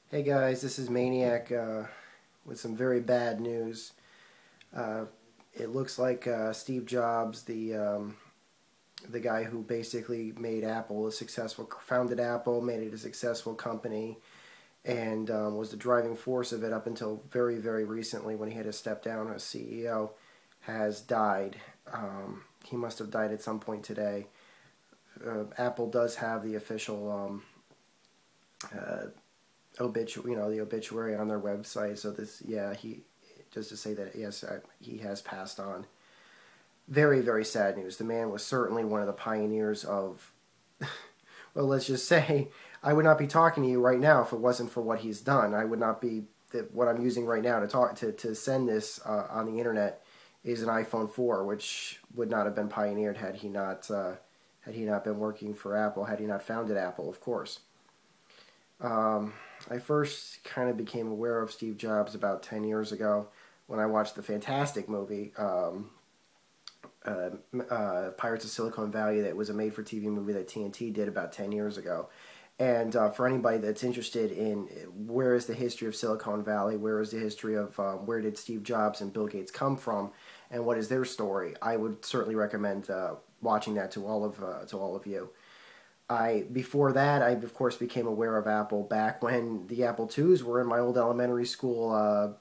Hey guys, this is Maniac with some very bad news. Uh, it looks like Steve Jobs, the guy who basically made Apple a successful, founded Apple, made it a successful company, and was the driving force of it up until very, very recently when he had to step down as CEO, has died. He must have died at some point today. Apple does have the official uh, the obituary on their website. So this, yeah, he just to say that yes, he has passed on. Very, very sad news. The man was certainly one of the pioneers of. Well, let's just say I would not be talking to you right now if it wasn't for what he's done. I would not be what I'm using right now to send this on the internet is an iPhone 4, which would not have been pioneered had he not been working for Apple, had he not founded Apple, of course. Um, I first kind of became aware of Steve Jobs about 10 years ago when I watched the fantastic movie uh, Pirates of Silicon Valley. That was a made-for-TV movie that TNT did about 10 years ago. And for anybody that's interested in where is the history of Silicon Valley, where is the history of where did Steve Jobs and Bill Gates come from, and what is their story, I would certainly recommend watching that to all of you. I before that, I of course became aware of Apple back when the Apple IIs were in my old elementary school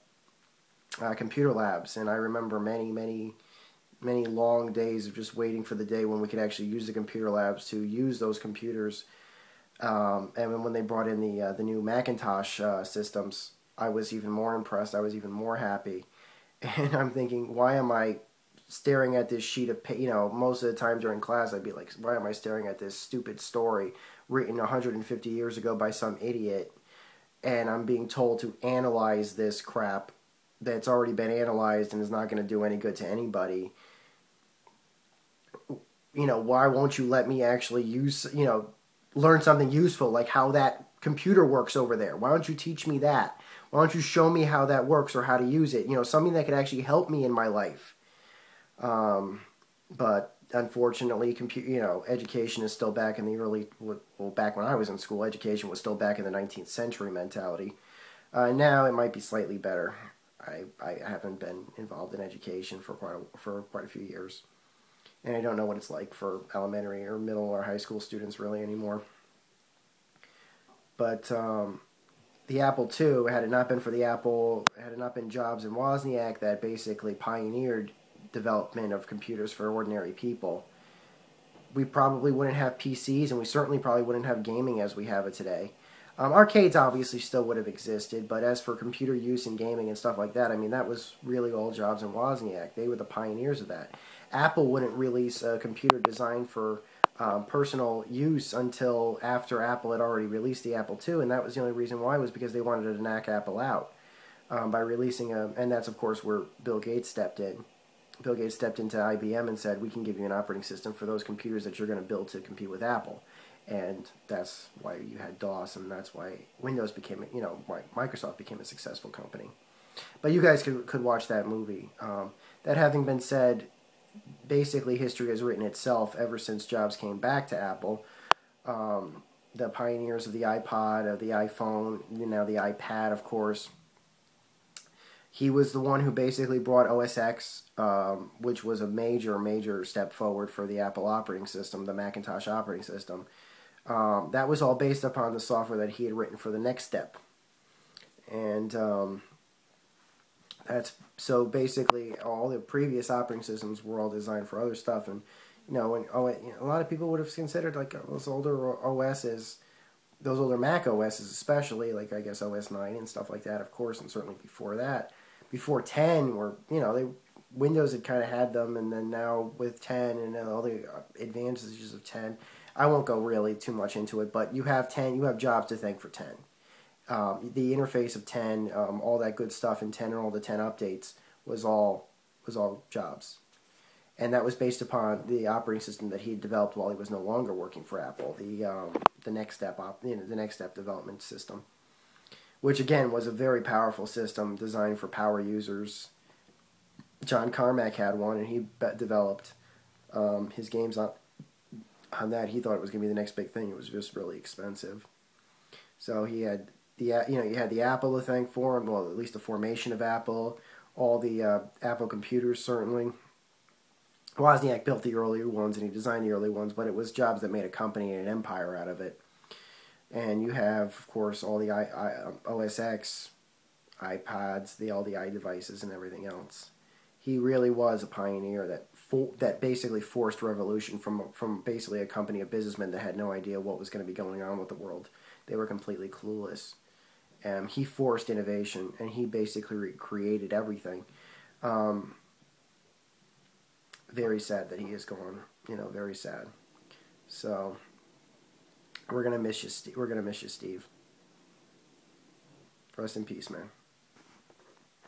computer labs, and I remember many long days of just waiting for the day when we could actually use the computer labs to use those computers. And when they brought in the new Macintosh systems, I was even more impressed. I was even more happy, and I'm thinking, why am I staring at this sheet of paper? Most of the time during class, I'd be like, why am I staring at this stupid story written 150 years ago by some idiot, and I'm being told to analyze this crap that's already been analyzed and is not going to do any good to anybody. Why won't you let me actually learn something useful, like how that computer works over there? Why don't you teach me that? Why don't you show me how that works or how to use it? Something that could actually help me in my life. Um, but unfortunately, education is still back in the back when I was in school, education was still back in the 19th century mentality. Now it might be slightly better. I haven't been involved in education for quite a few years, and I don't know what it's like for elementary or middle or high school students really anymore. But the Apple II, had it not been Jobs and Wozniak that basically pioneered development of computers for ordinary people, we probably wouldn't have PCs, and we certainly probably wouldn't have gaming as we have it today. Arcades obviously still would have existed, but as for computer use and gaming and stuff like that, I mean, that was really all Jobs and Wozniak. They were the pioneers of that. Apple wouldn't release a computer designed for personal use until after Apple had already released the Apple II, and that was the only reason why, was because they wanted to knock Apple out by releasing and that's of course where Bill Gates stepped in. Bill Gates stepped into IBM and said, we can give you an operating system for those computers that you're going to build to compete with Apple. And that's why you had DOS, and that's why Windows became, why Microsoft became a successful company. But you guys could watch that movie. That having been said, basically history has written itself ever since Jobs came back to Apple. The pioneers of the iPod, of the iPhone, now the iPad, of course. He was the one who basically brought OS X, which was a major, major step forward for the Apple operating system, the Macintosh operating system. That was all based upon the software that he had written for the next step. And that's so basically all the previous operating systems were all designed for other stuff. And a lot of people would have considered like those older OSs, those older Mac OSs especially, like I guess OS 9 and stuff like that, of course, and certainly before that. Before 10 were, Windows had kind of had them, and then now with 10 and all the advantages of 10, I won't go really too much into it, but you have Jobs to thank for 10. The interface of 10, all that good stuff in 10 and all the 10 updates was all Jobs. And that was based upon the operating system that he had developed while he was no longer working for Apple, the Next Step development system, which again was a very powerful system designed for power users. John Carmack had one, and he developed his games on that. He thought it was going to be the next big thing. It was just really expensive, so he had you had the Apple to thank for him. Well, at least the formation of Apple, all the Apple computers certainly. Wozniak built the earlier ones and he designed the early ones, but it was Jobs that made a company and an empire out of it. And you have, of course, all the OS X, iPods, all the iDevices, and everything else. He really was a pioneer that basically forced revolution from basically a company of businessmen that had no idea what was going to be going on with the world. They were completely clueless. He forced innovation, and he basically created everything. Very sad that he is gone. Very sad. So we're gonna miss you, Steve. We're gonna miss you, Steve. Rest in peace, man.